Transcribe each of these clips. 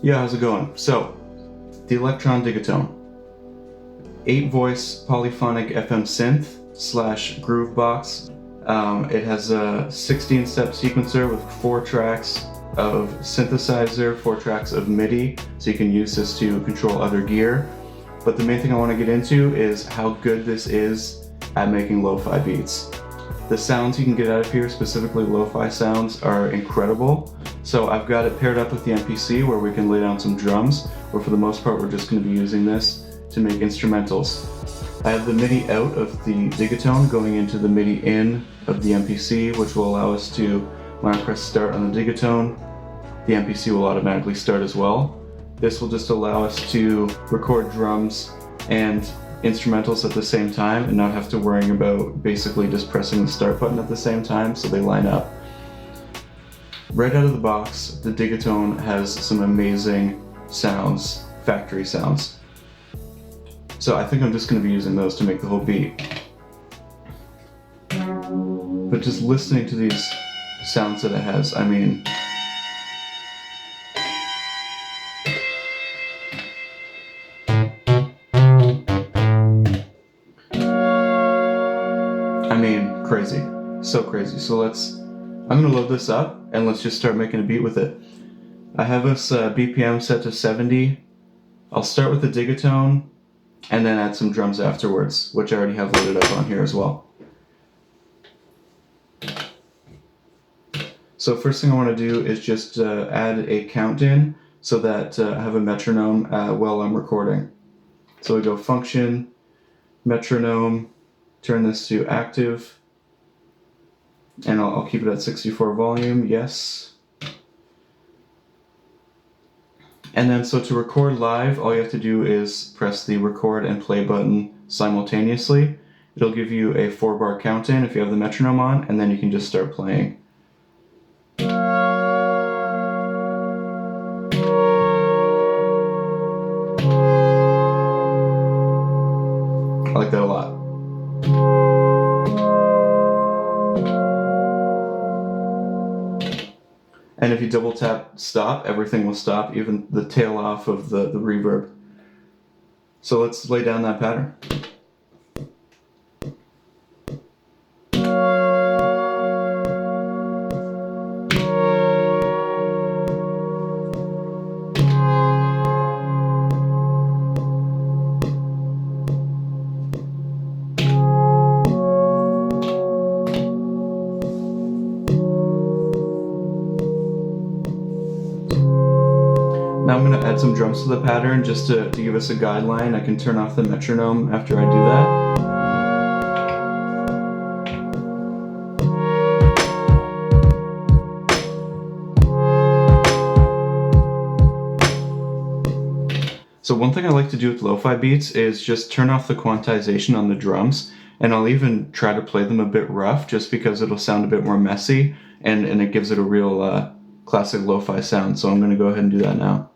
Yeah, how's it going? So, the Elektron Digitone. 8-voice polyphonic FM synth / groovebox. It has a 16-step sequencer with 4 tracks of synthesizer, 4 tracks of MIDI, so you can use this to control other gear. But the main thing I want to get into is how good this is at making lo-fi beats. The sounds you can get out of here, specifically lo-fi sounds, are incredible. So I've got it paired up with the MPC where we can lay down some drums, where for the most part we're just going to be using this to make instrumentals. I have the MIDI out of the Digitone going into the MIDI in of the MPC, which will allow us to, when I press start on the Digitone, the MPC will automatically start as well. This will just allow us to record drums and instrumentals at the same time and not have to worry about basically just pressing the start button at the same time so they line up. Right out of the box, the Digitone has some amazing sounds, factory sounds. So I think I'm just going to be using those to make the whole beat. But just listening to these sounds that it has, I mean, crazy. So crazy. So I'm gonna load this up and let's just start making a beat with it. I have this BPM set to 70. I'll start with the Digitone and then add some drums afterwards, which I already have loaded up on here as well. So first thing I want to do is just add a count in so that I have a metronome while I'm recording. So we go function, metronome, turn this to active, and I'll keep it at 64 volume, yes. And then so to record live, all you have to do is press the record and play button simultaneously. It'll give you a 4-bar count in if you have the metronome on, and then you can just start playing. I like that a lot. And if you double tap stop, everything will stop, even the tail off of the reverb. So let's lay down that pattern. Now I'm going to add some drums to the pattern just to give us a guideline. I can turn off the metronome after I do that. So one thing I like to do with lo-fi beats is just turn off the quantization on the drums, and I'll even try to play them a bit rough just because it'll sound a bit more messy and it gives it a real classic lo-fi sound. So I'm going to go ahead and do that now.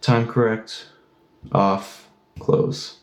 Time correct, off, close.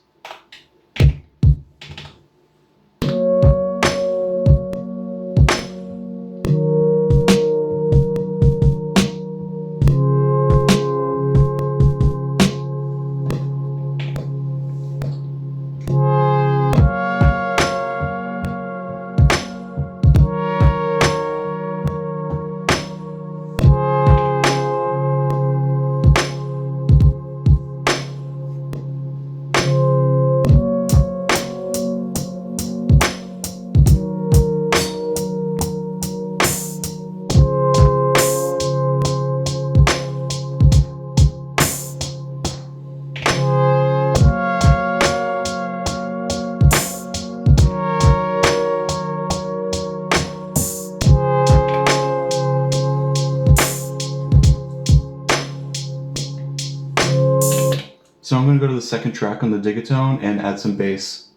So I'm going to go to the second track on the Digitone and add some bass.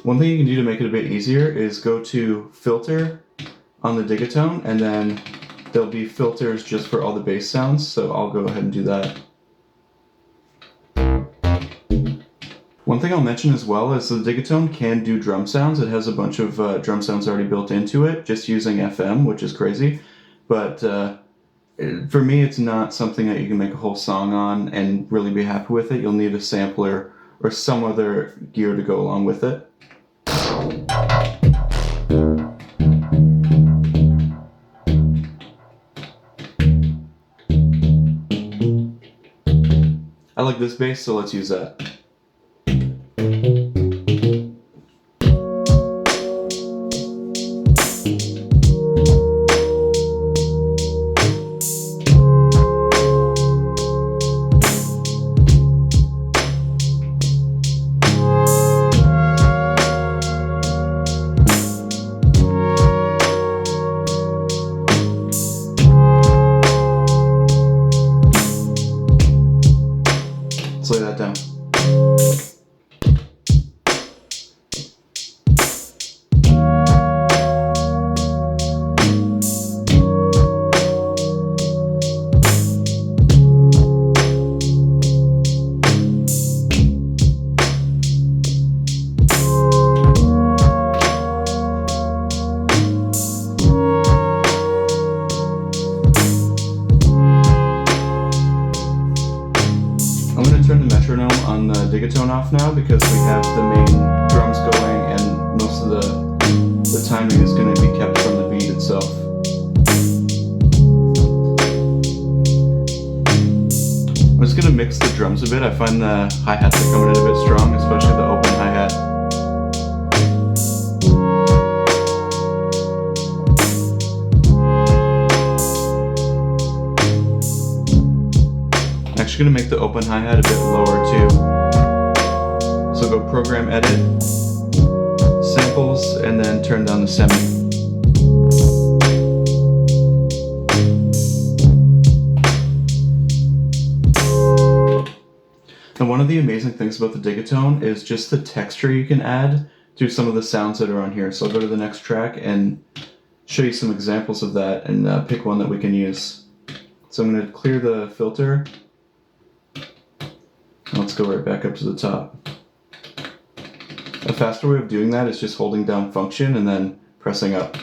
One thing you can do to make it a bit easier is go to Filter on the Digitone, and then there'll be filters just for all the bass sounds, so I'll go ahead and do that. One thing I'll mention as well is the Digitone can do drum sounds. It has a bunch of drum sounds already built into it, just using FM, which is crazy. But for me, it's not something that you can make a whole song on and really be happy with it. You'll need a sampler or some other gear to go along with it. I like this bass, so let's use that. Let's lay that down. I'm going to turn the metronome on the Digitone off now because we have the main drums going and most of the timing is going to be kept from the beat itself. I'm just going to mix the drums a bit. I find the hi-hats are coming in a bit strong, especially the open hi-hat. I'm actually going to make the open hi-hat a bit lower too. So go program edit, samples, and then turn down the semi. And one of the amazing things about the Digitone is just the texture you can add to some of the sounds that are on here. So I'll go to the next track and show you some examples of that and pick one that we can use. So I'm going to clear the filter. Let's go right back up to the top. A faster way of doing that is just holding down function and then pressing up.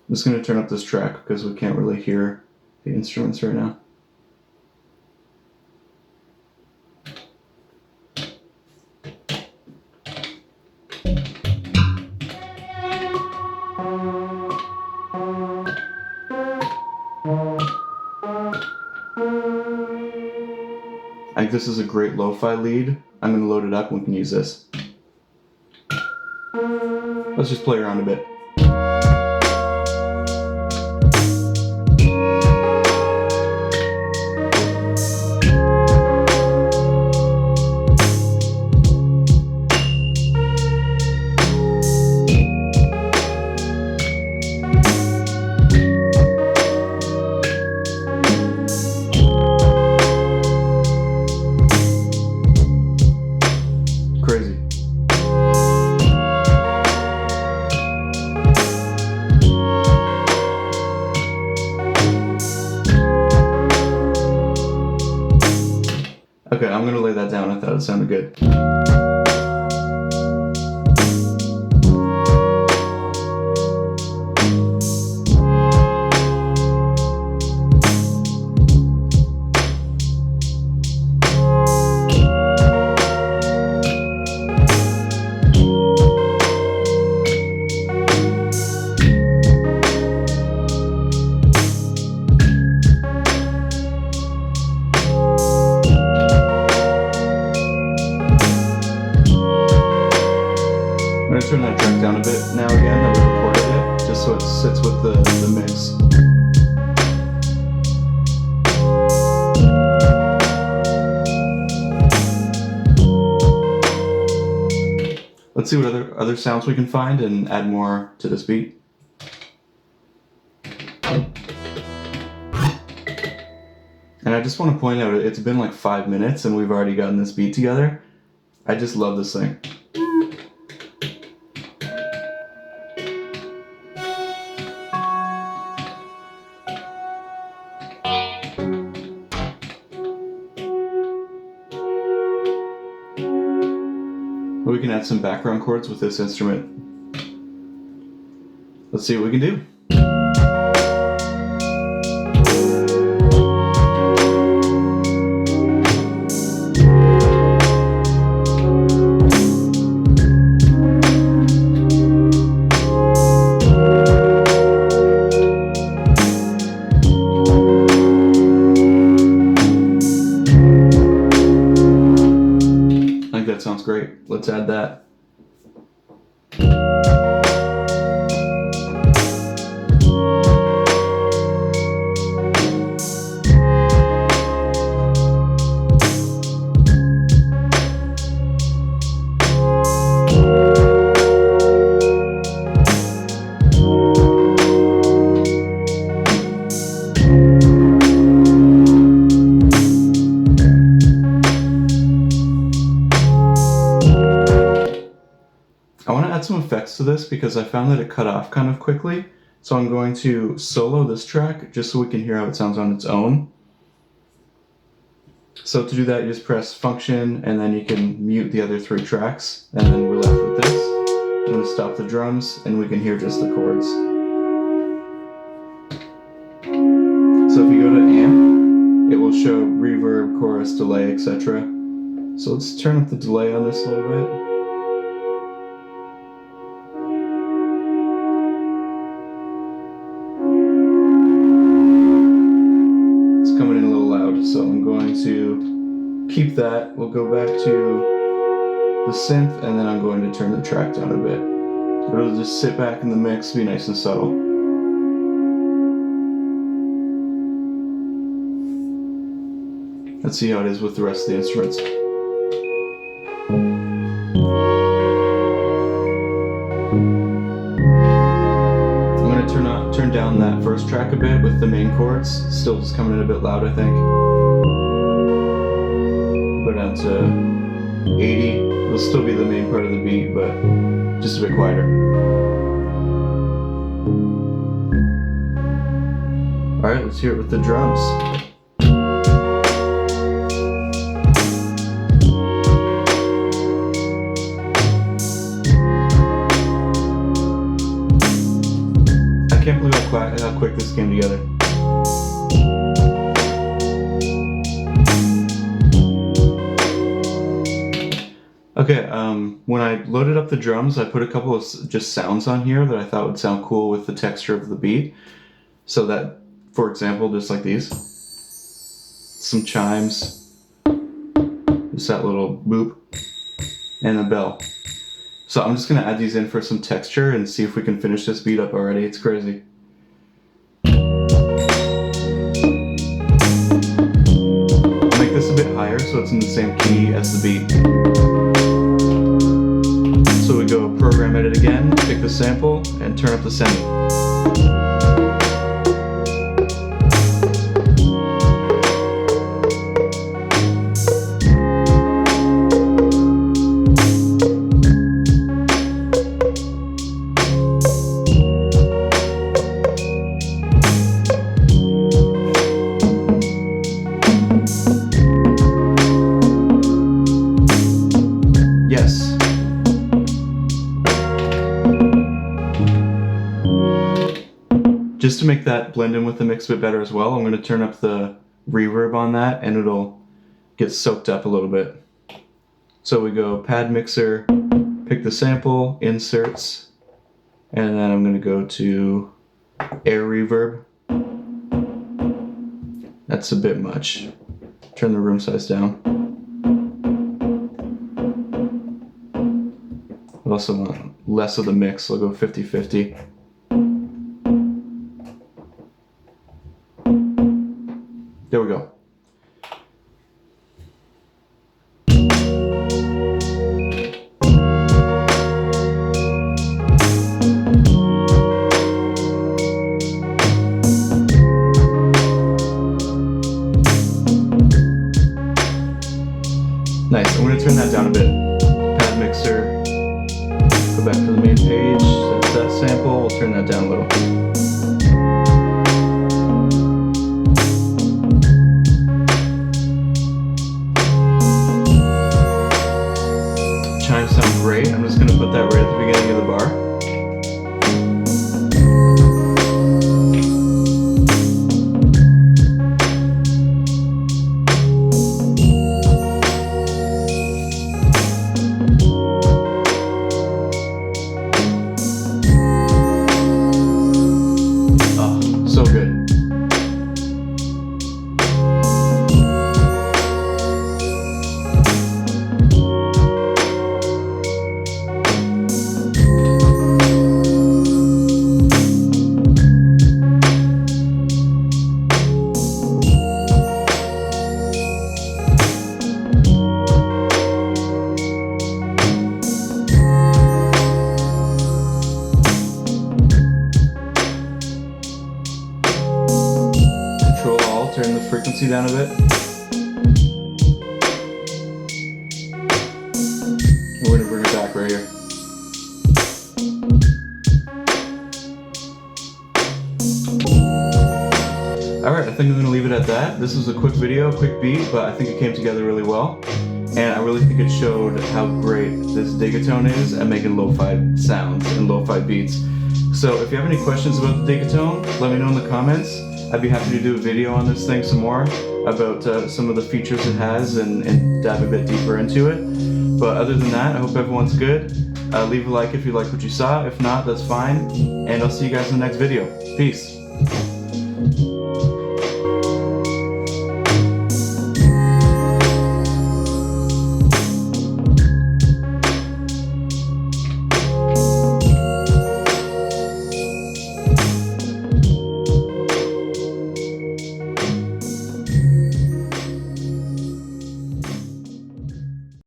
I'm just going to turn up this track because we can't really hear the instruments right now. I think this is a great lo-fi lead. I'm going to load it up and we can use this. Let's just play around a bit. Crazy. Okay, I'm gonna lay that down. I thought it sounded good. I'm going to turn that track down a bit now again that we recorded it, just so it sits with the mix. Let's see what other sounds we can find and add more to this beat. And I just want to point out, it's been like 5 minutes and we've already gotten this beat together. I just love this thing. We can add some background chords with this instrument. Let's see what we can do. I think that sounds great. Let's add that. I want to add some effects to this because I found that it cut off kind of quickly. So I'm going to solo this track just so we can hear how it sounds on its own. So to do that, you just press function and then you can mute the other 3 tracks. And then we're left with this. I'm going to stop the drums and we can hear just the chords. So if you go to amp, it will show reverb, chorus, delay, etc. So let's turn up the delay on this a little bit. Coming in a little loud, so I'm going to keep that. We'll go back to the synth and then I'm going to turn the track down a bit. It'll just sit back in the mix, be nice and subtle. Let's see how it is with the rest of the instruments. Turn down that first track a bit with the main chords. Still just coming in a bit loud, I think. Go down to 80. It'll still be the main part of the beat, but just a bit quieter. Alright, let's hear it with the drums. I can't believe how quick this came together. Okay, when I loaded up the drums, I put a couple of just sounds on here that I thought would sound cool with the texture of the beat. So that, for example, just like these. Some chimes. Just that little boop. And a bell. So I'm just going to add these in for some texture and see if we can finish this beat up already. It's crazy. I'll make this a bit higher so it's in the same key as the beat. So we go program edit again, pick the sample, and turn up the semi. Yes. Just to make that blend in with the mix a bit better as well, I'm going to turn up the reverb on that and it'll get soaked up a little bit. So we go pad mixer, pick the sample, inserts, and then I'm going to go to air reverb. That's a bit much. Turn the room size down. I also want less of the mix, so I'll go 50-50. There we go. Nice, I'm going to turn that down a bit. Pad mixer. Go back to the main page, that's that sample, we'll turn that down a little. Chimes sound great. I'm just going to put that right at the beginning of the bar. So good. Control-Alt, turn the frequency down a bit. We're going to bring it back right here. Alright, I think I'm going to leave it at that. This was a quick video, quick beat, but I think it came together really well. And I really think it showed how great this Digitone is at making lo-fi sounds and lo-fi beats. So if you have any questions about the Digitone, let me know in the comments. I'd be happy to do a video on this thing some more about some of the features it has and dive a bit deeper into it. But other than that, I hope everyone's good. Leave a like if you like what you saw. If not, that's fine. And I'll see you guys in the next video. Peace.